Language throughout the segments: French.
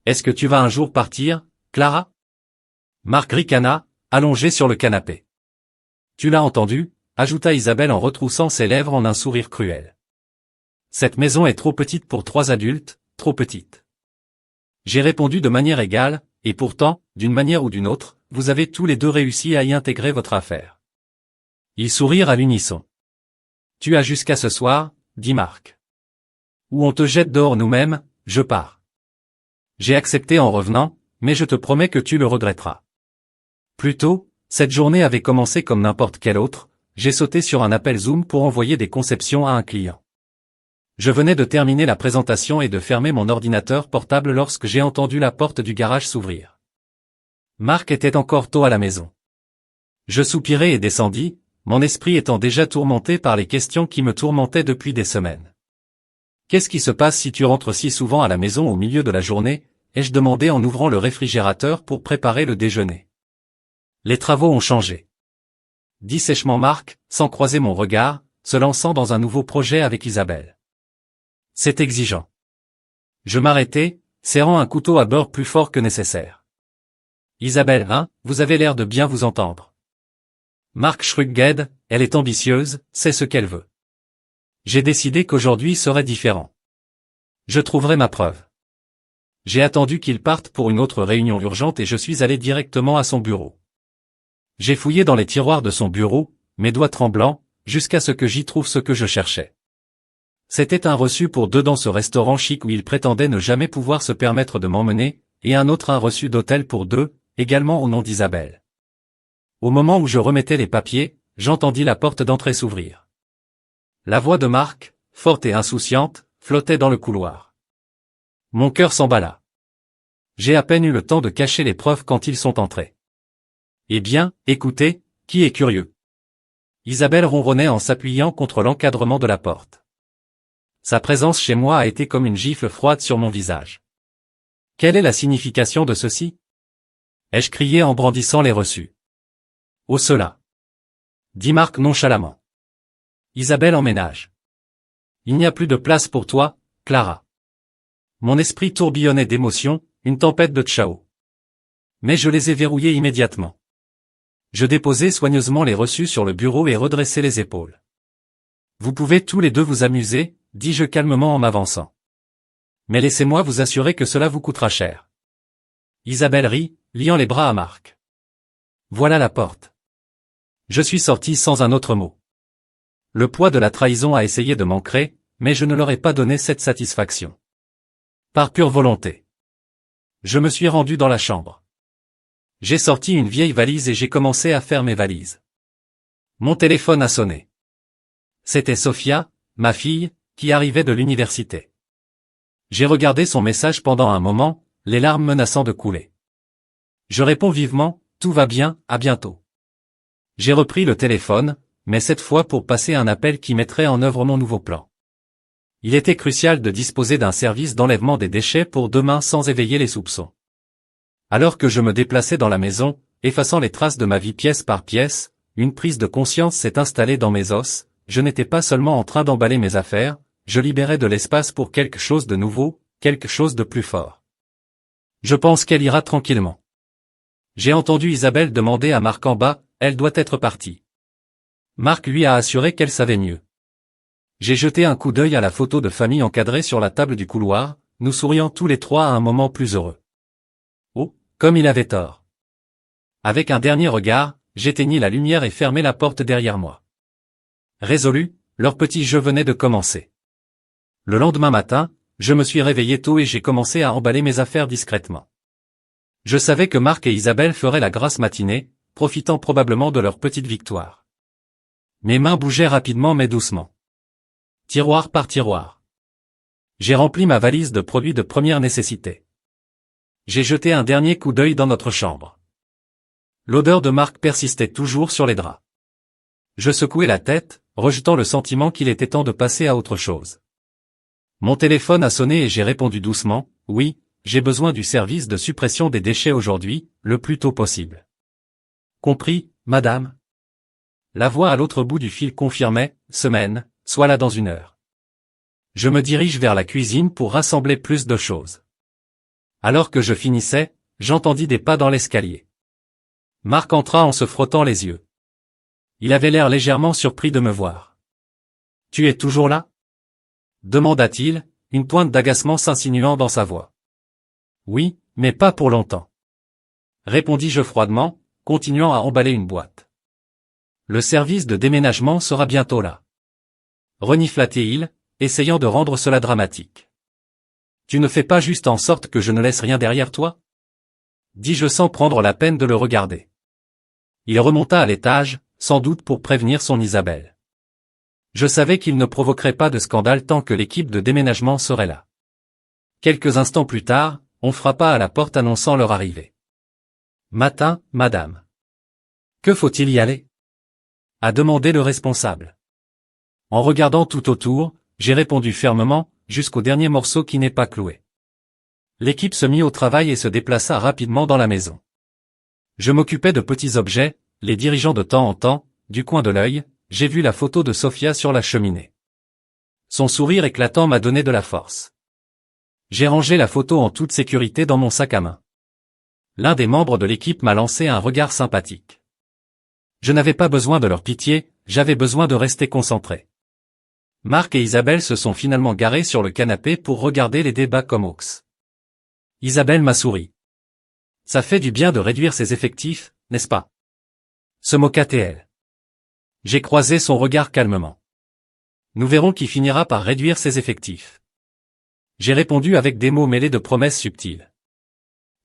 Est-ce que tu vas un jour partir, Clara? Marc ricana, allongé sur le canapé. Tu l'as entendu, ajouta Isabelle en retroussant ses lèvres en un sourire cruel. Cette maison est trop petite pour 3 adultes, trop petite. J'ai répondu de manière égale, et pourtant, d'une manière ou d'une autre, vous avez tous les deux réussi à y intégrer votre affaire. Ils sourirent à l'unisson. Tu as jusqu'à ce soir, dit Marc. Ou on te jette dehors nous-mêmes, je pars. J'ai accepté en revenant, mais je te promets que tu le regretteras. Plus tôt, cette journée avait commencé comme n'importe quelle autre, j'ai sauté sur un appel Zoom pour envoyer des conceptions à un client. Je venais de terminer la présentation et de fermer mon ordinateur portable lorsque j'ai entendu la porte du garage s'ouvrir. Marc était encore tôt à la maison. Je soupirai et descendis, mon esprit étant déjà tourmenté par les questions qui me tourmentaient depuis des semaines. Qu'est-ce qui se passe si tu rentres si souvent à la maison au milieu de la journée? Ai-je demandé en ouvrant le réfrigérateur pour préparer le déjeuner. Les travaux ont changé. Dit sèchement Marc, sans croiser mon regard, se lançant dans un nouveau projet avec Isabelle. C'est exigeant. Je m'arrêtai, serrant un couteau à beurre plus fort que nécessaire. Isabelle, vous avez l'air de bien vous entendre. Marc Schrugged, elle est ambitieuse, sait ce qu'elle veut. J'ai décidé qu'aujourd'hui serait différent. Je trouverai ma preuve. J'ai attendu qu'il parte pour une autre réunion urgente et je suis allé directement à son bureau. J'ai fouillé dans les tiroirs de son bureau, mes doigts tremblants, jusqu'à ce que j'y trouve ce que je cherchais. C'était un reçu pour 2 dans ce restaurant chic où il prétendait ne jamais pouvoir se permettre de m'emmener, et un autre un reçu d'hôtel pour 2, également au nom d'Isabelle. Au moment où je remettais les papiers, j'entendis la porte d'entrée s'ouvrir. La voix de Marc, forte et insouciante, flottait dans le couloir. Mon cœur s'emballa. J'ai à peine eu le temps de cacher les preuves quand ils sont entrés. Eh bien, écoutez, qui est curieux? Isabelle ronronnait en s'appuyant contre l'encadrement de la porte. Sa présence chez moi a été comme une gifle froide sur mon visage. Quelle est la signification de ceci? Ai-je crié en brandissant les reçus. Oh cela! Dit Marc nonchalamment. Isabelle emménage. Il n'y a plus de place pour toi, Clara. Mon esprit tourbillonnait d'émotions, une tempête de tchao. Mais je les ai verrouillés immédiatement. Je déposai soigneusement les reçus sur le bureau et redressai les épaules. Vous pouvez tous les deux vous amuser, dis-je calmement en m'avançant. Mais laissez-moi vous assurer que cela vous coûtera cher. Isabelle rit, liant les bras à Marc. Voilà la porte. Je suis sorti sans un autre mot. Le poids de la trahison a essayé de m'ancrer, mais je ne leur ai pas donné cette satisfaction. Par pure volonté. Je me suis rendu dans la chambre. J'ai sorti une vieille valise et j'ai commencé à faire mes valises. Mon téléphone a sonné. C'était Sophia, ma fille, qui arrivait de l'université. J'ai regardé son message pendant un moment, les larmes menaçant de couler. Je réponds vivement, tout va bien, à bientôt. J'ai repris le téléphone, mais cette fois pour passer un appel qui mettrait en œuvre mon nouveau plan. Il était crucial de disposer d'un service d'enlèvement des déchets pour demain sans éveiller les soupçons. Alors que je me déplaçais dans la maison, effaçant les traces de ma vie pièce par pièce, une prise de conscience s'est installée dans mes os, je n'étais pas seulement en train d'emballer mes affaires, je libérais de l'espace pour quelque chose de nouveau, quelque chose de plus fort. Je pense qu'elle ira tranquillement. J'ai entendu Isabelle demander à Marc en bas, elle doit être partie. Marc lui a assuré qu'elle savait mieux. J'ai jeté un coup d'œil à la photo de famille encadrée sur la table du couloir, nous souriant tous les trois à un moment plus heureux. Oh, comme il avait tort. Avec un dernier regard, j'éteignis la lumière et fermai la porte derrière moi. Résolu, leur petit jeu venait de commencer. Le lendemain matin, je me suis réveillé tôt et j'ai commencé à emballer mes affaires discrètement. Je savais que Marc et Isabelle feraient la grasse matinée, profitant probablement de leur petite victoire. Mes mains bougeaient rapidement mais doucement. Tiroir par tiroir. J'ai rempli ma valise de produits de première nécessité. J'ai jeté un dernier coup d'œil dans notre chambre. L'odeur de Marc persistait toujours sur les draps. Je secouai la tête, rejetant le sentiment qu'il était temps de passer à autre chose. Mon téléphone a sonné et j'ai répondu doucement, oui, j'ai besoin du service de suppression des déchets aujourd'hui, le plus tôt possible. Compris, madame? La voix à l'autre bout du fil confirmait, semaine, sois là dans 1 heure. Je me dirige vers la cuisine pour rassembler plus de choses. Alors que je finissais, j'entendis des pas dans l'escalier. Marc entra en se frottant les yeux. Il avait l'air légèrement surpris de me voir. « Tu es toujours là ?» demanda-t-il, une pointe d'agacement s'insinuant dans sa voix. « Oui, mais pas pour longtemps. » répondis-je froidement, continuant à emballer une boîte. « Le service de déménagement sera bientôt là. » renifla-t-il, essayant de rendre cela dramatique. « Tu ne fais pas juste en sorte que je ne laisse rien derrière toi ?» dis-je sans prendre la peine de le regarder. Il remonta à l'étage, sans doute pour prévenir son Isabelle. Je savais qu'il ne provoquerait pas de scandale tant que l'équipe de déménagement serait là. Quelques instants plus tard, on frappa à la porte annonçant leur arrivée. « Matin, madame. »« Que faut-il y aller ?» a demandé le responsable. En regardant tout autour, j'ai répondu fermement, jusqu'au dernier morceau qui n'est pas cloué. L'équipe se mit au travail et se déplaça rapidement dans la maison. Je m'occupais de petits objets, les dirigeant de temps en temps, du coin de l'œil, j'ai vu la photo de Sophia sur la cheminée. Son sourire éclatant m'a donné de la force. J'ai rangé la photo en toute sécurité dans mon sac à main. L'un des membres de l'équipe m'a lancé un regard sympathique. Je n'avais pas besoin de leur pitié, j'avais besoin de rester concentré. Marc et Isabelle se sont finalement garés sur le canapé pour regarder les débats comme aux. Isabelle m'a souri. Ça fait du bien de réduire ses effectifs, n'est-ce pas? Se moqua-t-elle. J'ai croisé son regard calmement. Nous verrons qui finira par réduire ses effectifs. J'ai répondu avec des mots mêlés de promesses subtiles.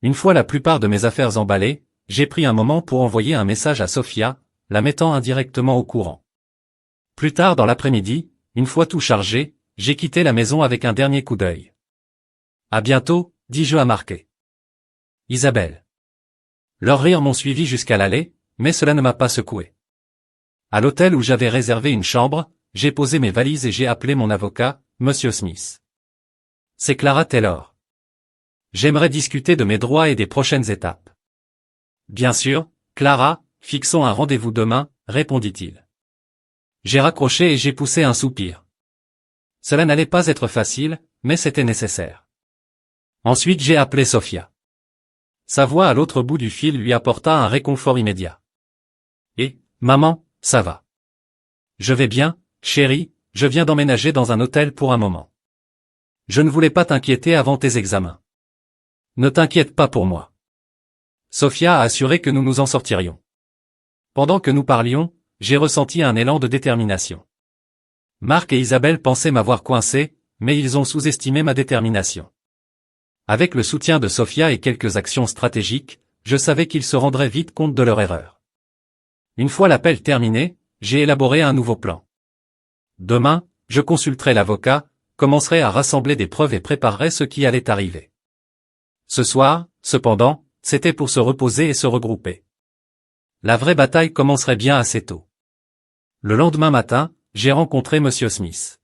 Une fois la plupart de mes affaires emballées, j'ai pris un moment pour envoyer un message à Sophia, la mettant indirectement au courant. Plus tard dans l'après-midi, une fois tout chargé, j'ai quitté la maison avec un dernier coup d'œil. À bientôt, dis-je à Marc. Isabelle. Leurs rires m'ont suivi jusqu'à l'allée, mais cela ne m'a pas secoué. À l'hôtel où j'avais réservé une chambre, j'ai posé mes valises et j'ai appelé mon avocat, Monsieur Smith. C'est Clara Taylor. J'aimerais discuter de mes droits et des prochaines étapes. Bien sûr, Clara, fixons un rendez-vous demain, répondit-il. J'ai raccroché et j'ai poussé un soupir. Cela n'allait pas être facile, mais c'était nécessaire. Ensuite j'ai appelé Sophia. Sa voix à l'autre bout du fil lui apporta un réconfort immédiat. Et, maman, ça va. Je vais bien, chérie, je viens d'emménager dans un hôtel pour un moment. Je ne voulais pas t'inquiéter avant tes examens. Ne t'inquiète pas pour moi. Sophia a assuré que nous nous en sortirions. Pendant que nous parlions, j'ai ressenti un élan de détermination. Marc et Isabelle pensaient m'avoir coincé, mais ils ont sous-estimé ma détermination. Avec le soutien de Sophia et quelques actions stratégiques, je savais qu'ils se rendraient vite compte de leur erreur. Une fois l'appel terminé, j'ai élaboré un nouveau plan. Demain, je consulterai l'avocat, commencerai à rassembler des preuves et préparerai ce qui allait arriver. Ce soir, cependant, c'était pour se reposer et se regrouper. La vraie bataille commencerait bien assez tôt. Le lendemain matin, j'ai rencontré Monsieur Smith.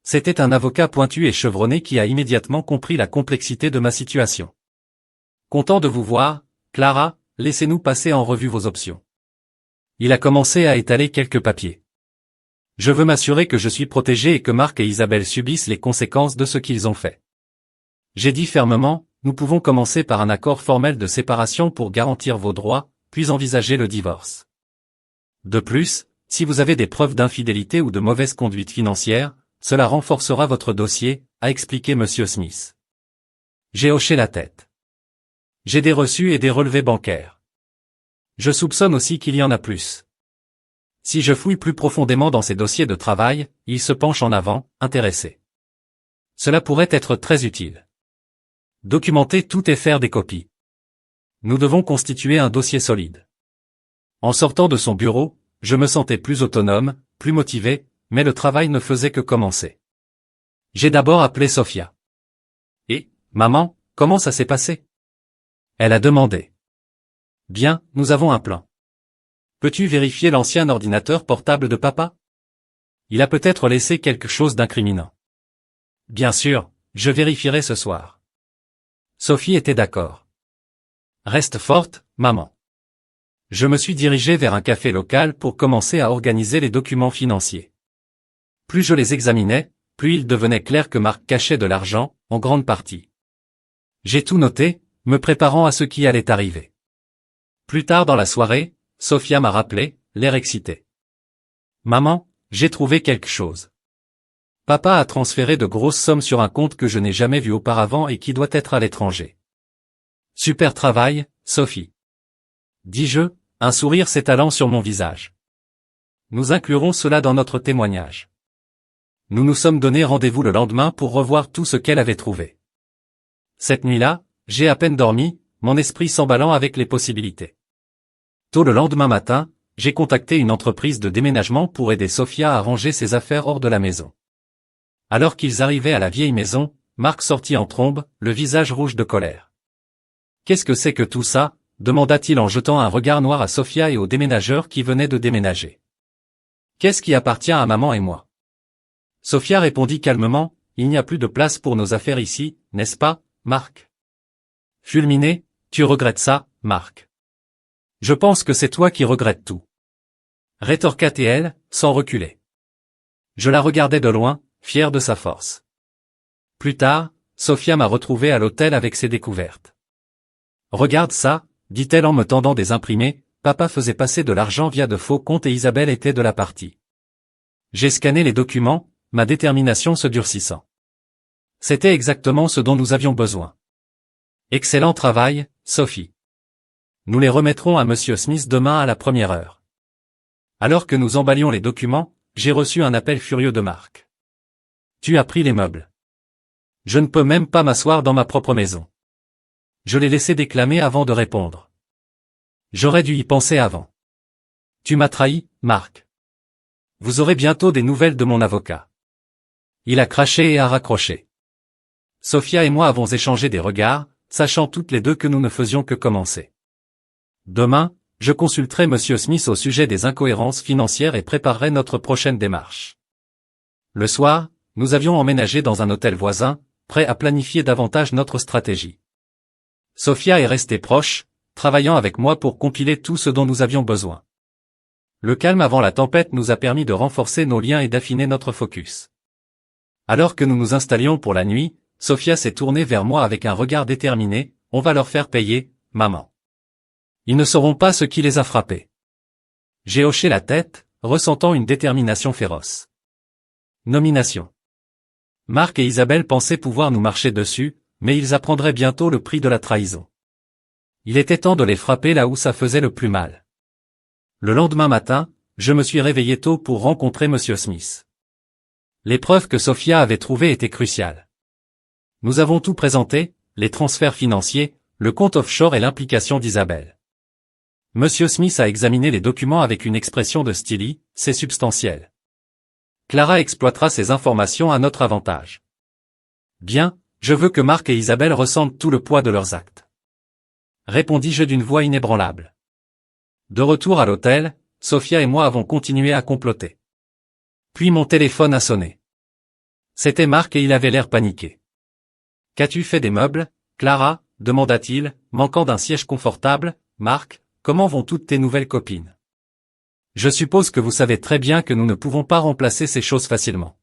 C'était un avocat pointu et chevronné qui a immédiatement compris la complexité de ma situation. Content de vous voir, Clara, laissez-nous passer en revue vos options. Il a commencé à étaler quelques papiers. Je veux m'assurer que je suis protégé et que Marc et Isabelle subissent les conséquences de ce qu'ils ont fait. J'ai dit fermement, nous pouvons commencer par un accord formel de séparation pour garantir vos droits, puis envisager le divorce. De plus, si vous avez des preuves d'infidélité ou de mauvaise conduite financière, cela renforcera votre dossier, a expliqué Monsieur Smith. J'ai hoché la tête. J'ai des reçus et des relevés bancaires. Je soupçonne aussi qu'il y en a plus. Si je fouille plus profondément dans ces dossiers de travail, il se penche en avant, intéressé. Cela pourrait être très utile. Documenter tout et faire des copies. Nous devons constituer un dossier solide. En sortant de son bureau, je me sentais plus autonome, plus motivé, mais le travail ne faisait que commencer. J'ai d'abord appelé Sophia. Et, maman, comment ça s'est passé? Elle a demandé. Bien, nous avons un plan. Peux-tu vérifier l'ancien ordinateur portable de papa? Il a peut-être laissé quelque chose d'incriminant. Bien sûr, je vérifierai ce soir. Sophie était d'accord. Reste forte, maman. Je me suis dirigé vers un café local pour commencer à organiser les documents financiers. Plus je les examinais, plus il devenait clair que Marc cachait de l'argent, en grande partie. J'ai tout noté, me préparant à ce qui allait arriver. Plus tard dans la soirée, Sophia m'a rappelé, l'air excité. Maman, j'ai trouvé quelque chose. Papa a transféré de grosses sommes sur un compte que je n'ai jamais vu auparavant et qui doit être à l'étranger. Super travail, Sophie. Dis-je, un sourire s'étalant sur mon visage. Nous inclurons cela dans notre témoignage. Nous nous sommes donné rendez-vous le lendemain pour revoir tout ce qu'elle avait trouvé. Cette nuit-là, j'ai à peine dormi, mon esprit s'emballant avec les possibilités. Tôt le lendemain matin, j'ai contacté une entreprise de déménagement pour aider Sophia à ranger ses affaires hors de la maison. Alors qu'ils arrivaient à la vieille maison, Marc sortit en trombe, le visage rouge de colère. « Qu'est-ce que c'est que tout ça ?» demanda-t-il en jetant un regard noir à Sophia et aux déménageurs qui venaient de déménager. « Qu'est-ce qui appartient à maman et moi ?» Sophia répondit calmement, « Il n'y a plus de place pour nos affaires ici, n'est-ce pas, Marc ?» Fulminé, « Tu regrettes ça, Marc. Je pense que c'est toi qui regrettes tout. » Rétorqua-t-elle, sans reculer. Je la regardais de loin, fier de sa force. Plus tard, Sophia m'a retrouvé à l'hôtel avec ses découvertes. « Regarde ça », dit-elle en me tendant des imprimés, papa faisait passer de l'argent via de faux comptes et Isabelle était de la partie. J'ai scanné les documents, ma détermination se durcissant. C'était exactement ce dont nous avions besoin. Excellent travail, Sophie. Nous les remettrons à Monsieur Smith demain à la première heure. Alors que nous emballions les documents, j'ai reçu un appel furieux de Marc. Tu as pris les meubles. Je ne peux même pas m'asseoir dans ma propre maison. Je l'ai laissé déclamer avant de répondre. J'aurais dû y penser avant. Tu m'as trahi, Marc. Vous aurez bientôt des nouvelles de mon avocat. Il a craché et a raccroché. Sophia et moi avons échangé des regards, sachant toutes les deux que nous ne faisions que commencer. Demain, je consulterai Monsieur Smith au sujet des incohérences financières et préparerai notre prochaine démarche. Le soir, nous avions emménagé dans un hôtel voisin, prêt à planifier davantage notre stratégie. Sophia est restée proche, travaillant avec moi pour compiler tout ce dont nous avions besoin. Le calme avant la tempête nous a permis de renforcer nos liens et d'affiner notre focus. Alors que nous nous installions pour la nuit, Sophia s'est tournée vers moi avec un regard déterminé, « On va leur faire payer, maman. Ils ne sauront pas ce qui les a frappés. » J'ai hoché la tête, ressentant une détermination féroce. Nomination. Marc et Isabelle pensaient pouvoir nous marcher dessus, mais ils apprendraient bientôt le prix de la trahison. Il était temps de les frapper là où ça faisait le plus mal. Le lendemain matin, je me suis réveillé tôt pour rencontrer Monsieur Smith. Les preuves que Sophia avait trouvées étaient cruciales. Nous avons tout présenté, les transferts financiers, le compte offshore et l'implication d'Isabelle. Monsieur Smith a examiné les documents avec une expression de style, c'est substantiel. Clara exploitera ces informations à notre avantage. Bien, je veux que Marc et Isabelle ressentent tout le poids de leurs actes. Répondis-je d'une voix inébranlable. De retour à l'hôtel, Sophia et moi avons continué à comploter. Puis mon téléphone a sonné. C'était Marc et il avait l'air paniqué. « Qu'as-tu fait des meubles, Clara ?» demanda-t-il, manquant d'un siège confortable. « Marc, comment vont toutes tes nouvelles copines ? Je suppose que vous savez très bien que nous ne pouvons pas remplacer ces choses facilement. »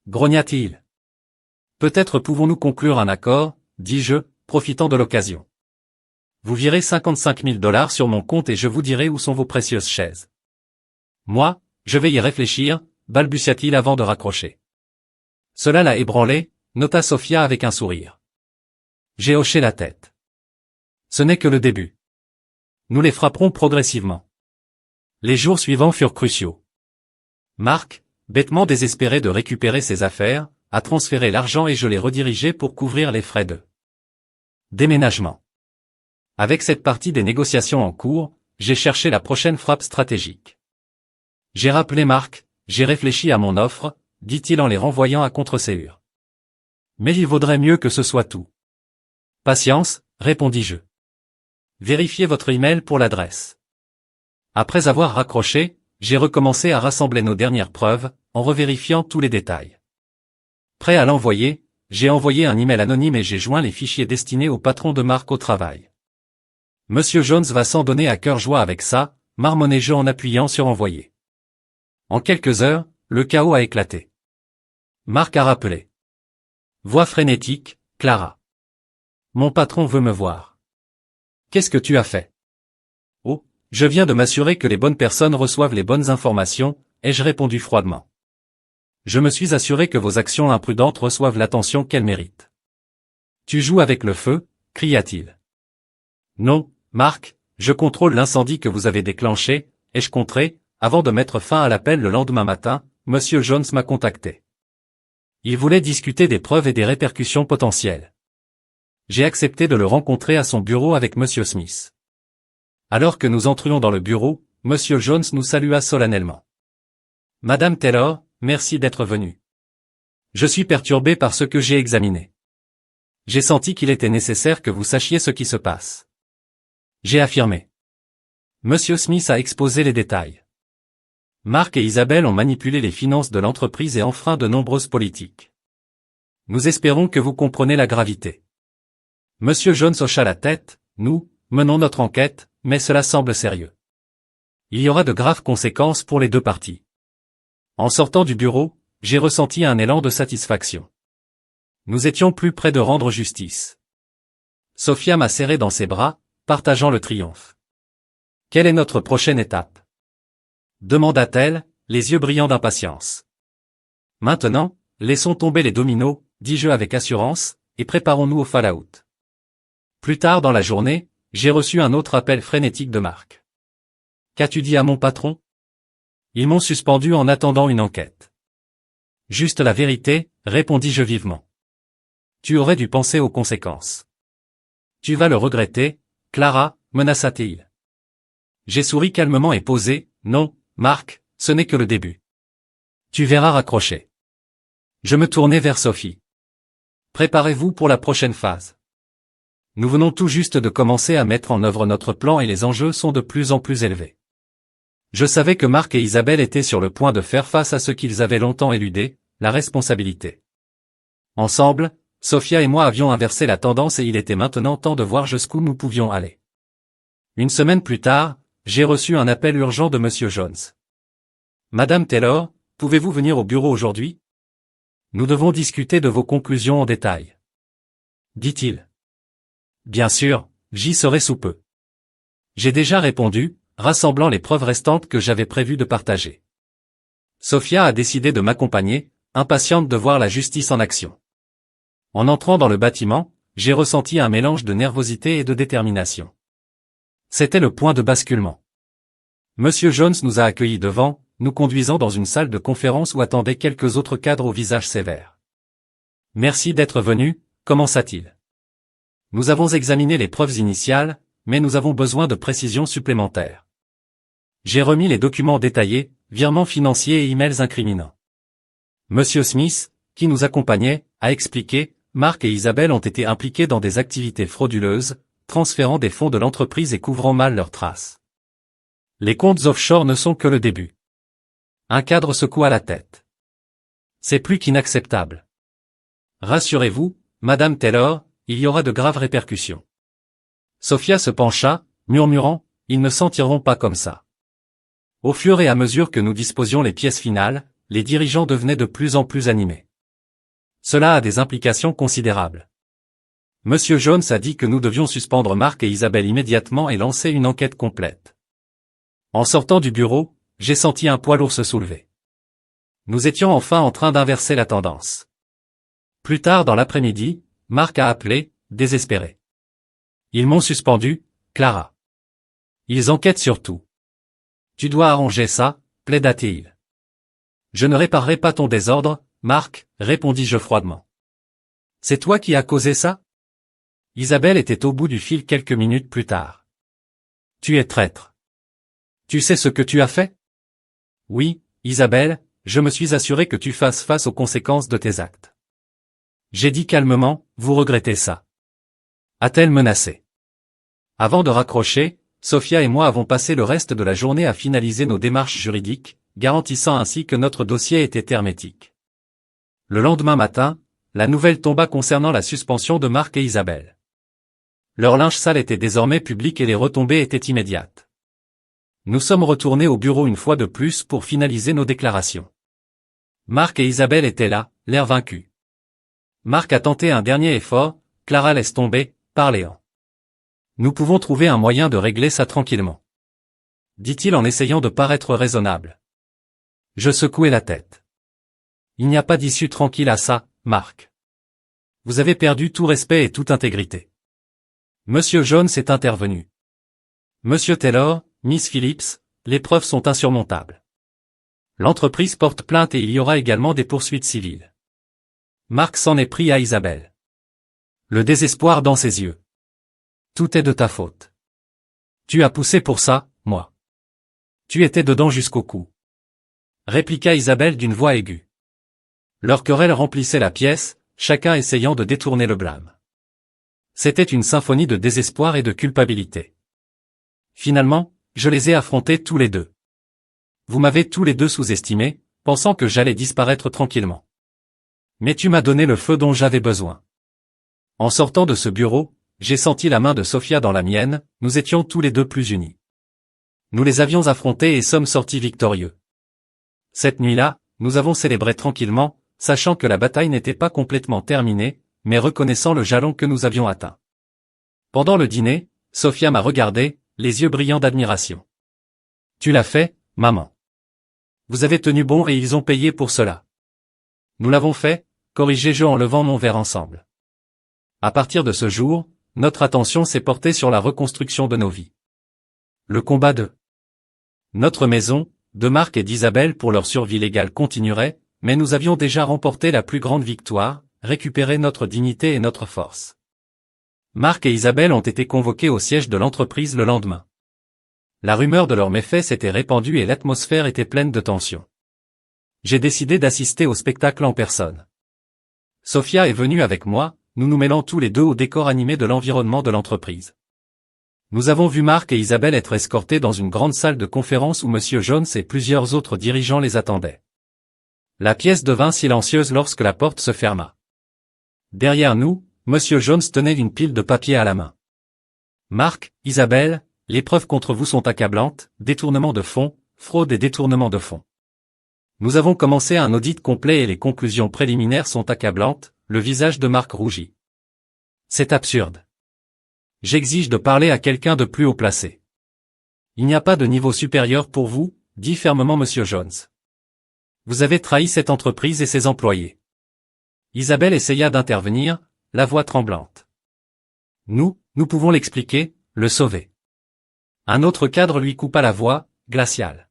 Grogna-t-il. « Peut-être pouvons-nous conclure un accord, dis-je, profitant de l'occasion. Vous virez 55 000 $ sur mon compte et je vous dirai où sont vos précieuses chaises. » Moi, je vais y réfléchir, balbutia-t-il avant de raccrocher. Cela l'a ébranlé, nota Sophia avec un sourire. J'ai hoché la tête. Ce n'est que le début. Nous les frapperons progressivement. Les jours suivants furent cruciaux. Marc, bêtement désespéré de récupérer ses affaires, a transféré l'argent et je l'ai redirigé pour couvrir les frais de déménagement. Avec cette partie des négociations en cours, j'ai cherché la prochaine frappe stratégique. J'ai rappelé Marc, j'ai réfléchi à mon offre, dit-il en les renvoyant à contre-séure. Mais il vaudrait mieux que ce soit tout. Patience, répondis-je. Vérifiez votre email pour l'adresse. Après avoir raccroché, j'ai recommencé à rassembler nos dernières preuves, en revérifiant tous les détails. Prêt à l'envoyer, j'ai envoyé un email anonyme et j'ai joint les fichiers destinés au patron de Marc au travail. Monsieur Jones va s'en donner à cœur joie avec ça, marmonnai-je en appuyant sur envoyer. En quelques heures, le chaos a éclaté. Marc a rappelé. Voix frénétique, Clara. Mon patron veut me voir. Qu'est-ce que tu as fait? Oh, je viens de m'assurer que les bonnes personnes reçoivent les bonnes informations, ai-je répondu froidement. Je me suis assuré que vos actions imprudentes reçoivent l'attention qu'elles méritent. Tu joues avec le feu, cria-t-il. Non, Mark, je contrôle l'incendie que vous avez déclenché, ai-je contré, avant de mettre fin à l'appel le lendemain matin, Monsieur Jones m'a contacté. Il voulait discuter des preuves et des répercussions potentielles. J'ai accepté de le rencontrer à son bureau avec Monsieur Smith. Alors que nous entrions dans le bureau, Monsieur Jones nous salua solennellement. Madame Taylor, merci d'être venue. Je suis perturbé par ce que j'ai examiné. J'ai senti qu'il était nécessaire que vous sachiez ce qui se passe. J'ai affirmé. Monsieur Smith a exposé les détails. Mark et Isabelle ont manipulé les finances de l'entreprise et enfreint de nombreuses politiques. Nous espérons que vous comprenez la gravité. Monsieur Jones hocha la tête, nous menons notre enquête, mais cela semble sérieux. Il y aura de graves conséquences pour les deux parties. En sortant du bureau, j'ai ressenti un élan de satisfaction. Nous étions plus près de rendre justice. Sophia m'a serré dans ses bras, partageant le triomphe. Quelle est notre prochaine étape? Demanda-t-elle, les yeux brillants d'impatience. Maintenant, laissons tomber les dominos, dis-je avec assurance, et préparons-nous au fallout. Plus tard dans la journée, j'ai reçu un autre appel frénétique de Mark. Qu'as-tu dit à mon patron? Ils m'ont suspendu en attendant une enquête. Juste la vérité, répondis-je vivement. Tu aurais dû penser aux conséquences. Tu vas le regretter, Clara, menaça-t-il. J'ai souri calmement et posé, non, Mark, ce n'est que le début. Tu verras raccrocher. Je me tournai vers Sophie. Préparez-vous pour la prochaine phase. Nous venons tout juste de commencer à mettre en œuvre notre plan et les enjeux sont de plus en plus élevés. Je savais que Mark et Isabelle étaient sur le point de faire face à ce qu'ils avaient longtemps éludé, la responsabilité. Ensemble, Sophia et moi avions inversé la tendance et il était maintenant temps de voir jusqu'où nous pouvions aller. Une semaine plus tard, j'ai reçu un appel urgent de Monsieur Jones. Madame Taylor, pouvez-vous venir au bureau aujourd'hui? Nous devons discuter de vos conclusions en détail. Dit-il. Bien sûr, j'y serai sous peu. J'ai déjà répondu, rassemblant les preuves restantes que j'avais prévu de partager. Sophia a décidé de m'accompagner, impatiente de voir la justice en action. En entrant dans le bâtiment, j'ai ressenti un mélange de nervosité et de détermination. C'était le point de basculement. Monsieur Jones nous a accueillis devant, nous conduisant dans une salle de conférence où attendaient quelques autres cadres au visage sévère. Merci d'être venu, commença-t-il. Nous avons examiné les preuves initiales, mais nous avons besoin de précisions supplémentaires. J'ai remis les documents détaillés, virements financiers et emails incriminants. Monsieur Smith, qui nous accompagnait, a expliqué, Mark et Isabelle ont été impliqués dans des activités frauduleuses, transférant des fonds de l'entreprise et couvrant mal leurs traces. Les comptes offshore ne sont que le début. Un cadre secoua la tête. C'est plus qu'inacceptable. Rassurez-vous, Madame Taylor, il y aura de graves répercussions. Sophia se pencha, murmurant, ils ne s'en tireront pas comme ça. Au fur et à mesure que nous disposions les pièces finales, les dirigeants devenaient de plus en plus animés. Cela a des implications considérables. Monsieur Jones a dit que nous devions suspendre Mark et Isabelle immédiatement et lancer une enquête complète. En sortant du bureau, j'ai senti un poids lourd se soulever. Nous étions enfin en train d'inverser la tendance. Plus tard dans l'après-midi, Mark a appelé, désespéré. Ils m'ont suspendu, Clara. Ils enquêtent sur tout. Tu dois arranger ça, plaida-t-il. Je ne réparerai pas ton désordre, Mark, répondis-je froidement. C'est toi qui as causé ça? Isabelle était au bout du fil quelques minutes plus tard. Tu es traître. Tu sais ce que tu as fait? Oui, Isabelle, je me suis assuré que tu fasses face aux conséquences de tes actes. J'ai dit calmement, vous regrettez ça. A-t-elle menacé? Avant de raccrocher, Sophia et moi avons passé le reste de la journée à finaliser nos démarches juridiques, garantissant ainsi que notre dossier était hermétique. Le lendemain matin, la nouvelle tomba concernant la suspension de Mark et Isabelle. Leur linge sale était désormais public et les retombées étaient immédiates. Nous sommes retournés au bureau une fois de plus pour finaliser nos déclarations. Mark et Isabelle étaient là, l'air vaincus. Mark a tenté un dernier effort, Clara laisse tomber, par Léon. Nous pouvons trouver un moyen de régler ça tranquillement. Dit-il en essayant de paraître raisonnable. Je secouai la tête. Il n'y a pas d'issue tranquille à ça, Mark. Vous avez perdu tout respect et toute intégrité. Monsieur Jones est intervenu. Monsieur Taylor, Miss Phillips, les preuves sont insurmontables. L'entreprise porte plainte et il y aura également des poursuites civiles. Mark s'en est pris à Isabelle. Le désespoir dans ses yeux. Tout est de ta faute. Tu as poussé pour ça, moi. Tu étais dedans jusqu'au cou. Répliqua Isabelle d'une voix aiguë. Leur querelle remplissait la pièce, chacun essayant de détourner le blâme. C'était une symphonie de désespoir et de culpabilité. Finalement, je les ai affrontés tous les deux. Vous m'avez tous les deux sous-estimé, pensant que j'allais disparaître tranquillement. Mais tu m'as donné le feu dont j'avais besoin. En sortant de ce bureau, j'ai senti la main de Sophia dans la mienne, nous étions tous les deux plus unis. Nous les avions affrontés et sommes sortis victorieux. Cette nuit-là, nous avons célébré tranquillement, sachant que la bataille n'était pas complètement terminée, mais reconnaissant le jalon que nous avions atteint. Pendant le dîner, Sophia m'a regardé, les yeux brillants d'admiration. Tu l'as fait, maman. Vous avez tenu bon et ils ont payé pour cela. Nous l'avons fait, corrigeai-je en levant mon verre ensemble. À partir de ce jour, notre attention s'est portée sur la reconstruction de nos vies. Le combat de notre maison, de Mark et d'Isabelle pour leur survie légale continuerait, mais nous avions déjà remporté la plus grande victoire, récupéré notre dignité et notre force. Mark et Isabelle ont été convoqués au siège de l'entreprise le lendemain. La rumeur de leurs méfaits s'était répandue et l'atmosphère était pleine de tension. J'ai décidé d'assister au spectacle en personne. Sophia est venue avec moi, nous nous mêlant tous les deux au décor animé de l'environnement de l'entreprise. Nous avons vu Mark et Isabelle être escortés dans une grande salle de conférence où Monsieur Jones et plusieurs autres dirigeants les attendaient. La pièce devint silencieuse lorsque la porte se ferma. Derrière nous, Monsieur Jones tenait une pile de papiers à la main. Mark, Isabelle, les preuves contre vous sont accablantes, détournement de fonds, fraude et détournement de fonds. Nous avons commencé un audit complet et les conclusions préliminaires sont accablantes, le visage de Mark rougit. C'est absurde. J'exige de parler à quelqu'un de plus haut placé. Il n'y a pas de niveau supérieur pour vous, dit fermement Monsieur Jones. Vous avez trahi cette entreprise et ses employés. Isabelle essaya d'intervenir, la voix tremblante. Nous pouvons l'expliquer, le sauver. Un autre cadre lui coupa la voix, glaciale.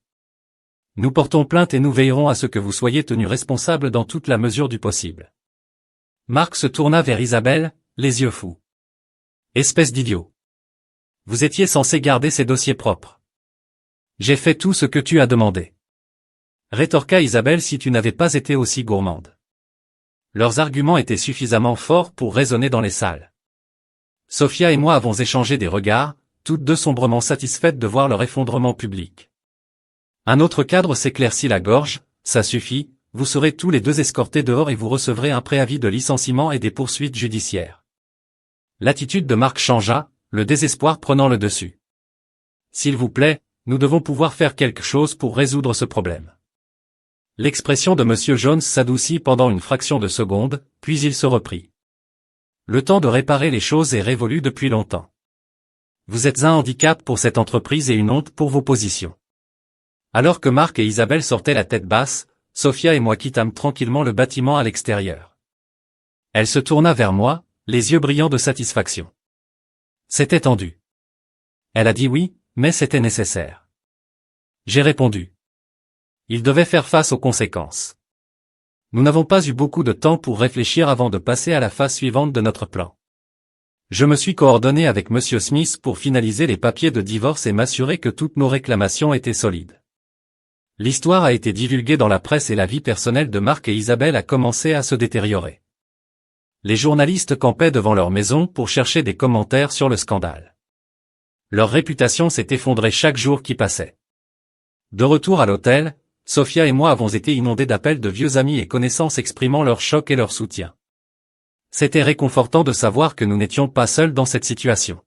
Nous portons plainte et nous veillerons à ce que vous soyez tenu responsable dans toute la mesure du possible. Mark se tourna vers Isabelle, les yeux fous. Espèce d'idiot. Vous étiez censé garder ces dossiers propres. J'ai fait tout ce que tu as demandé. Rétorqua Isabelle si tu n'avais pas été aussi gourmande. Leurs arguments étaient suffisamment forts pour résonner dans les salles. Sophia et moi avons échangé des regards, toutes deux sombrement satisfaites de voir leur effondrement public. Un autre cadre s'éclaircit la gorge, ça suffit, vous serez tous les deux escortés dehors et vous recevrez un préavis de licenciement et des poursuites judiciaires. L'attitude de Mark changea, le désespoir prenant le dessus. S'il vous plaît, nous devons pouvoir faire quelque chose pour résoudre ce problème. L'expression de Monsieur Jones s'adoucit pendant une fraction de seconde, puis il se reprit. Le temps de réparer les choses est révolu depuis longtemps. Vous êtes un handicap pour cette entreprise et une honte pour vos positions. Alors que Mark et Isabelle sortaient la tête basse, Sophia et moi quittâmes tranquillement le bâtiment à l'extérieur. Elle se tourna vers moi, les yeux brillants de satisfaction. C'était tendu. Elle a dit oui, mais c'était nécessaire. J'ai répondu. Il devait faire face aux conséquences. Nous n'avons pas eu beaucoup de temps pour réfléchir avant de passer à la phase suivante de notre plan. Je me suis coordonné avec Monsieur Smith pour finaliser les papiers de divorce et m'assurer que toutes nos réclamations étaient solides. L'histoire a été divulguée dans la presse et la vie personnelle de Mark et Isabelle a commencé à se détériorer. Les journalistes campaient devant leur maison pour chercher des commentaires sur le scandale. Leur réputation s'est effondrée chaque jour qui passait. De retour à l'hôtel, Sophia et moi avons été inondés d'appels de vieux amis et connaissances exprimant leur choc et leur soutien. C'était réconfortant de savoir que nous n'étions pas seuls dans cette situation.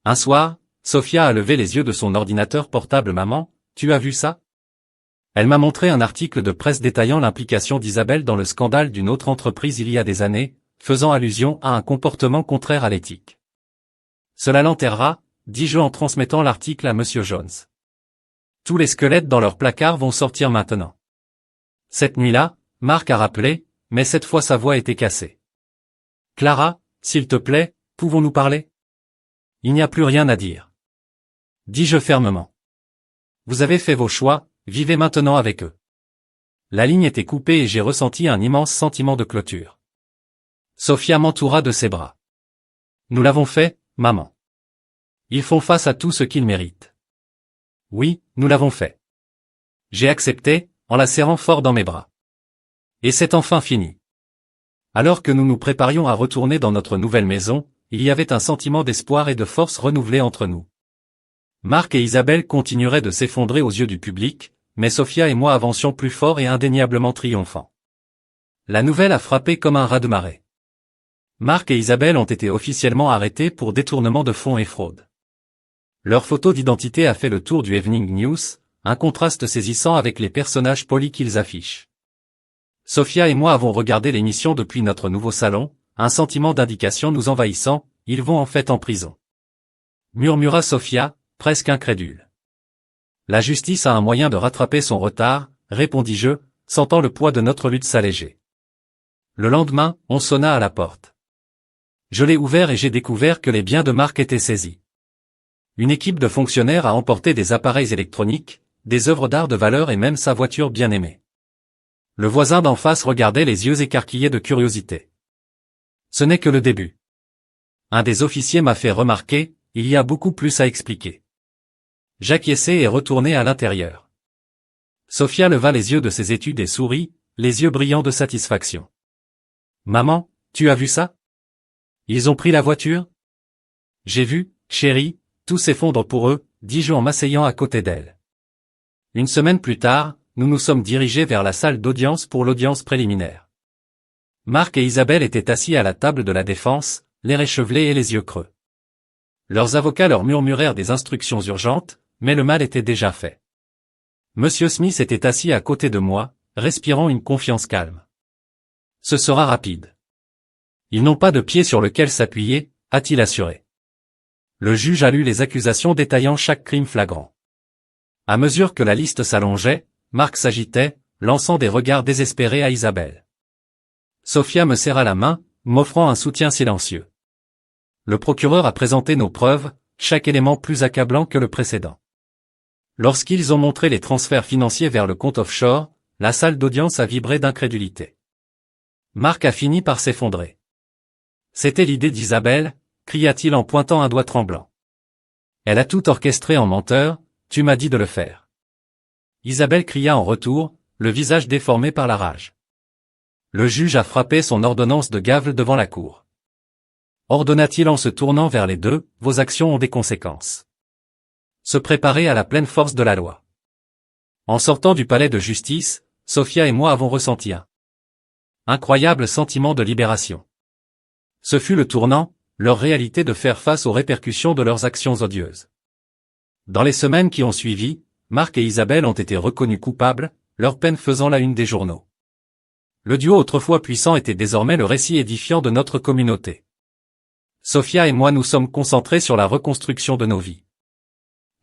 Un soir, Sophia a levé les yeux de son ordinateur portable. Maman, tu as vu ça? Elle m'a montré un article de presse détaillant l'implication d'Isabelle dans le scandale d'une autre entreprise il y a des années, faisant allusion à un comportement contraire à l'éthique. Cela l'enterrera, dis-je en transmettant l'article à Monsieur Jones. Tous les squelettes dans leur placard vont sortir maintenant. Cette nuit-là, Mark a rappelé, mais cette fois sa voix était cassée. Clara, s'il te plaît, pouvons-nous parler? Il n'y a plus rien à dire. Dis-je fermement. Vous avez fait vos choix, vivez maintenant avec eux. La ligne était coupée et j'ai ressenti un immense sentiment de clôture. Sophia m'entoura de ses bras. Nous l'avons fait, maman. Ils font face à tout ce qu'ils méritent. Oui, nous l'avons fait. J'ai accepté, en la serrant fort dans mes bras. Et c'est enfin fini. Alors que nous nous préparions à retourner dans notre nouvelle maison, il y avait un sentiment d'espoir et de force renouvelé entre nous. Mark et Isabelle continueraient de s'effondrer aux yeux du public, mais Sophia et moi avancions plus fort et indéniablement triomphants. La nouvelle a frappé comme un raz-de-marée. Mark et Isabelle ont été officiellement arrêtés pour détournement de fonds et fraude. Leur photo d'identité a fait le tour du Evening News, un contraste saisissant avec les personnages polis qu'ils affichent. Sophia et moi avons regardé l'émission depuis notre nouveau salon, un sentiment d'indication nous envahissant, ils vont en fait en prison. Murmura Sophia, presque incrédule. La justice a un moyen de rattraper son retard, répondis-je, sentant le poids de notre lutte s'alléger. Le lendemain, on sonna à la porte. Je l'ai ouvert et j'ai découvert que les biens de Mark étaient saisis. Une équipe de fonctionnaires a emporté des appareils électroniques, des œuvres d'art de valeur et même sa voiture bien-aimée. Le voisin d'en face regardait les yeux écarquillés de curiosité. Ce n'est que le début. Un des officiers m'a fait remarquer, il y a beaucoup plus à expliquer. J'acquiesçai et retournai à l'intérieur. Sophia leva les yeux de ses études et sourit, les yeux brillants de satisfaction. Maman, tu as vu ça? Ils ont pris la voiture? J'ai vu, chérie, tout s'effondre pour eux, dis-je en m'asseyant à côté d'elle. Une semaine plus tard, nous nous sommes dirigés vers la salle d'audience pour l'audience préliminaire. Mark et Isabelle étaient assis à la table de la défense, l'air échevelé et les yeux creux. Leurs avocats leur murmurèrent des instructions urgentes, mais le mal était déjà fait. Monsieur Smith était assis à côté de moi, respirant une confiance calme. Ce sera rapide. Ils n'ont pas de pied sur lequel s'appuyer, a-t-il assuré. Le juge a lu les accusations détaillant chaque crime flagrant. À mesure que la liste s'allongeait, Mark s'agitait, lançant des regards désespérés à Isabelle. Sophia me serra la main, m'offrant un soutien silencieux. Le procureur a présenté nos preuves, chaque élément plus accablant que le précédent. Lorsqu'ils ont montré les transferts financiers vers le compte offshore, la salle d'audience a vibré d'incrédulité. Mark a fini par s'effondrer. C'était l'idée d'Isabelle, cria-t-il en pointant un doigt tremblant. Elle a tout orchestré en menteur, tu m'as dit de le faire. Isabelle cria en retour, le visage déformé par la rage. Le juge a frappé son ordonnance de gaffe devant la cour. Ordonna-t-il en se tournant vers les deux, vos actions ont des conséquences. Se préparer à la pleine force de la loi. En sortant du palais de justice, Sophia et moi avons ressenti un incroyable sentiment de libération. Ce fut le tournant, leur réalité de faire face aux répercussions de leurs actions odieuses. Dans les semaines qui ont suivi, Mark et Isabelle ont été reconnus coupables, leur peine faisant la une des journaux. Le duo autrefois puissant était désormais le récit édifiant de notre communauté. Sophia et moi nous sommes concentrés sur la reconstruction de nos vies.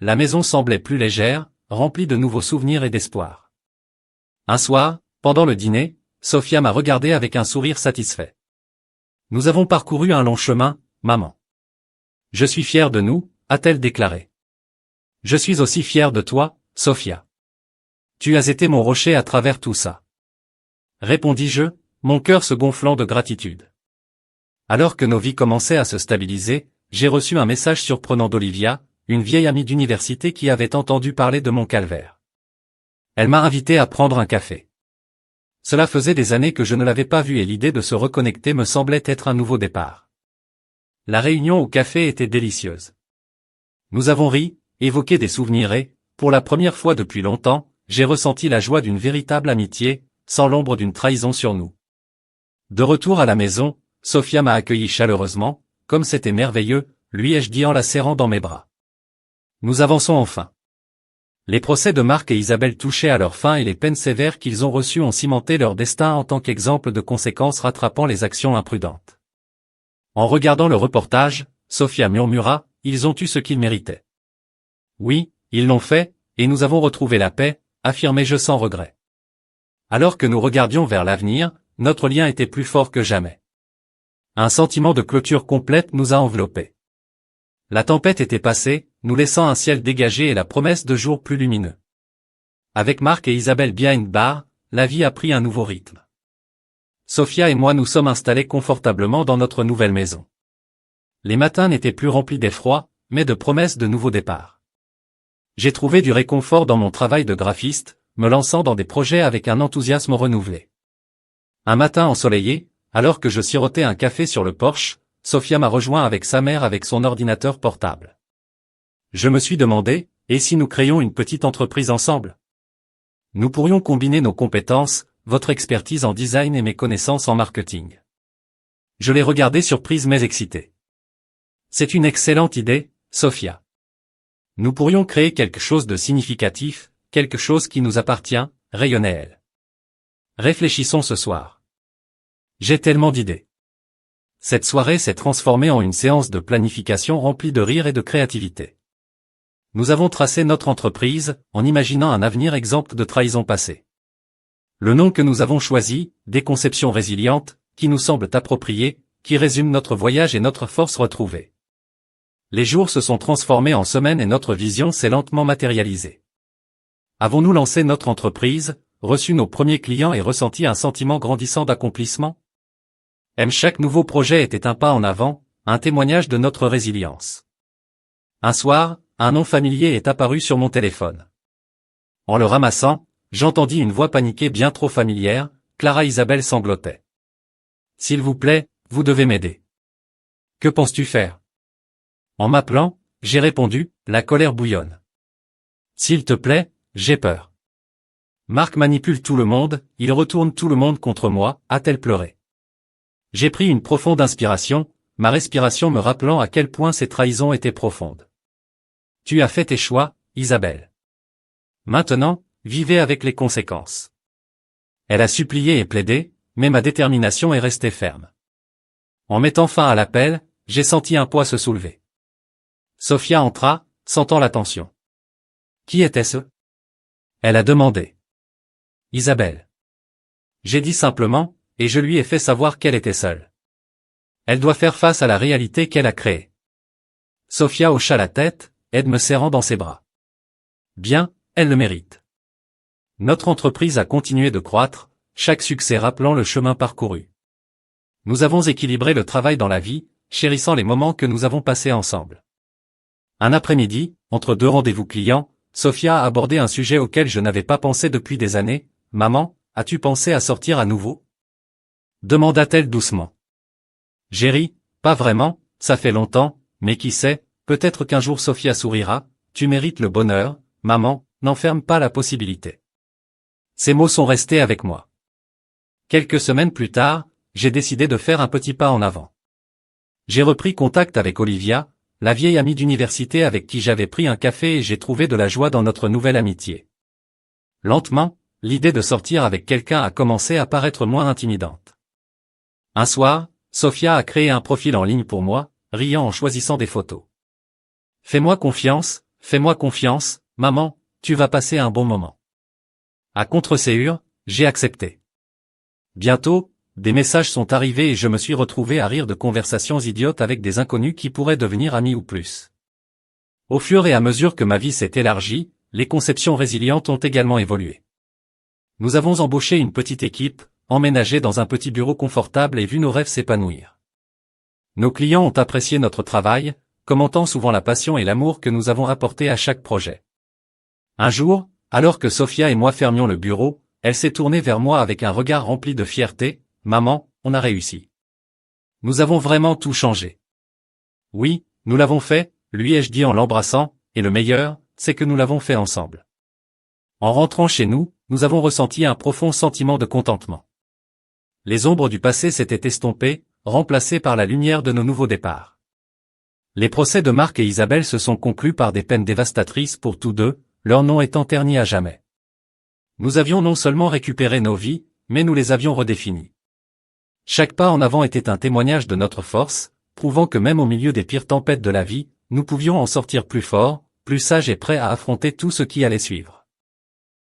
La maison semblait plus légère, remplie de nouveaux souvenirs et d'espoir. Un soir, pendant le dîner, Sophia m'a regardé avec un sourire satisfait. Nous avons parcouru un long chemin, maman. Je suis fier de nous, a-t-elle déclaré. Je suis aussi fier de toi, Sophia. Tu as été mon rocher à travers tout ça. Répondis-je, mon cœur se gonflant de gratitude. Alors que nos vies commençaient à se stabiliser, j'ai reçu un message surprenant d'Olivia, une vieille amie d'université qui avait entendu parler de mon calvaire. Elle m'a invité à prendre un café. Cela faisait des années que je ne l'avais pas vue et l'idée de se reconnecter me semblait être un nouveau départ. La réunion au café était délicieuse. Nous avons ri, évoqué des souvenirs et, pour la première fois depuis longtemps, j'ai ressenti la joie d'une véritable amitié, sans l'ombre d'une trahison sur nous. De retour à la maison, Sophia m'a accueilli chaleureusement, comme c'était merveilleux, lui ai-je dit en la serrant dans mes bras. Nous avançons enfin. Les procès de Mark et Isabelle touchaient à leur fin et les peines sévères qu'ils ont reçues ont cimenté leur destin en tant qu'exemple de conséquences rattrapant les actions imprudentes. En regardant le reportage, Sophia murmura, ils ont eu ce qu'ils méritaient. Oui, ils l'ont fait, et nous avons retrouvé la paix, affirmai-je sans regret. Alors que nous regardions vers l'avenir, notre lien était plus fort que jamais. Un sentiment de clôture complète nous a enveloppés. La tempête était passée, nous laissant un ciel dégagé et la promesse de jours plus lumineux. Avec Marc et Isabelle behind bar, la vie a pris un nouveau rythme. Sophia et moi nous sommes installés confortablement dans notre nouvelle maison. Les matins n'étaient plus remplis d'effroi, mais de promesses de nouveaux départs. J'ai trouvé du réconfort dans mon travail de graphiste, me lançant dans des projets avec un enthousiasme renouvelé. Un matin ensoleillé, alors que je sirotais un café sur le porche, Sophia m'a rejoint avec sa mère avec son ordinateur portable. Je me suis demandé, et si nous créions une petite entreprise ensemble? Nous pourrions combiner nos compétences, votre expertise en design et mes connaissances en marketing. Je l'ai regardée surprise mais excitée. C'est une excellente idée, Sophia. Nous pourrions créer quelque chose de significatif, quelque chose qui nous appartient, rayonnait-elle. Réfléchissons ce soir. J'ai tellement d'idées. Cette soirée s'est transformée en une séance de planification remplie de rire et de créativité. Nous avons tracé notre entreprise, en imaginant un avenir exempt de trahison passée. Le nom que nous avons choisi, des conceptions résilientes, qui nous semblent appropriées, qui résument notre voyage et notre force retrouvée. Les jours se sont transformés en semaines et notre vision s'est lentement matérialisée. Avons-nous lancé notre entreprise, reçu nos premiers clients et ressenti un sentiment grandissant d'accomplissement? Chaque nouveau projet était un pas en avant, un témoignage de notre résilience. Un soir, un nom familier est apparu sur mon téléphone. En le ramassant, j'entendis une voix paniquée bien trop familière, Clara Isabelle sanglotait. « S'il vous plaît, vous devez m'aider. »« Que penses-tu faire ?» En m'appelant, j'ai répondu, la colère bouillonne. « S'il te plaît, j'ai peur. Marc manipule tout le monde, il retourne tout le monde contre moi, a-t-elle pleuré. J'ai pris une profonde inspiration, ma respiration me rappelant à quel point ces trahisons étaient profondes. Tu as fait tes choix, Isabelle. Maintenant, vivez avec les conséquences. Elle a supplié et plaidé, mais ma détermination est restée ferme. En mettant fin à l'appel, j'ai senti un poids se soulever. Sophia entra, sentant la tension. Qui était-ce? Elle a demandé. Isabelle. J'ai dit simplement, et je lui ai fait savoir qu'elle était seule. Elle doit faire face à la réalité qu'elle a créée. Sophia hocha la tête, Ed me serrant dans ses bras. Bien, elle le mérite. Notre entreprise a continué de croître, chaque succès rappelant le chemin parcouru. Nous avons équilibré le travail dans la vie, chérissant les moments que nous avons passés ensemble. Un après-midi, entre deux rendez-vous clients, Sophia a abordé un sujet auquel je n'avais pas pensé depuis des années. « Maman, as-tu pensé à sortir à nouveau ?» demanda-t-elle doucement. J'ai ri, pas vraiment, ça fait longtemps, mais qui sait, peut-être qu'un jour Sophia sourira, tu mérites le bonheur, maman, n'enferme pas la possibilité. Ces mots sont restés avec moi. Quelques semaines plus tard, j'ai décidé de faire un petit pas en avant. J'ai repris contact avec Olivia, la vieille amie d'université avec qui j'avais pris un café et j'ai trouvé de la joie dans notre nouvelle amitié. Lentement, l'idée de sortir avec quelqu'un a commencé à paraître moins intimidante. Un soir, Sophia a créé un profil en ligne pour moi, riant en choisissant des photos. Fais-moi confiance, maman, tu vas passer un bon moment. À contre-séure, j'ai accepté. Bientôt, des messages sont arrivés et je me suis retrouvé à rire de conversations idiotes avec des inconnus qui pourraient devenir amis ou plus. Au fur et à mesure que ma vie s'est élargie, les conceptions résilientes ont également évolué. Nous avons embauché une petite équipe, emménagé dans un petit bureau confortable et vu nos rêves s'épanouir. Nos clients ont apprécié notre travail, commentant souvent la passion et l'amour que nous avons apporté à chaque projet. Un jour, alors que Sophia et moi fermions le bureau, elle s'est tournée vers moi avec un regard rempli de fierté. « Maman, on a réussi. Nous avons vraiment tout changé. » Oui, nous l'avons fait, lui ai-je dit en l'embrassant, et le meilleur, c'est que nous l'avons fait ensemble. En rentrant chez nous, nous avons ressenti un profond sentiment de contentement. Les ombres du passé s'étaient estompées, remplacées par la lumière de nos nouveaux départs. Les procès de Marc et Isabelle se sont conclus par des peines dévastatrices pour tous deux, leur nom étant terni à jamais. Nous avions non seulement récupéré nos vies, mais nous les avions redéfinies. Chaque pas en avant était un témoignage de notre force, prouvant que même au milieu des pires tempêtes de la vie, nous pouvions en sortir plus forts, plus sages et prêts à affronter tout ce qui allait suivre.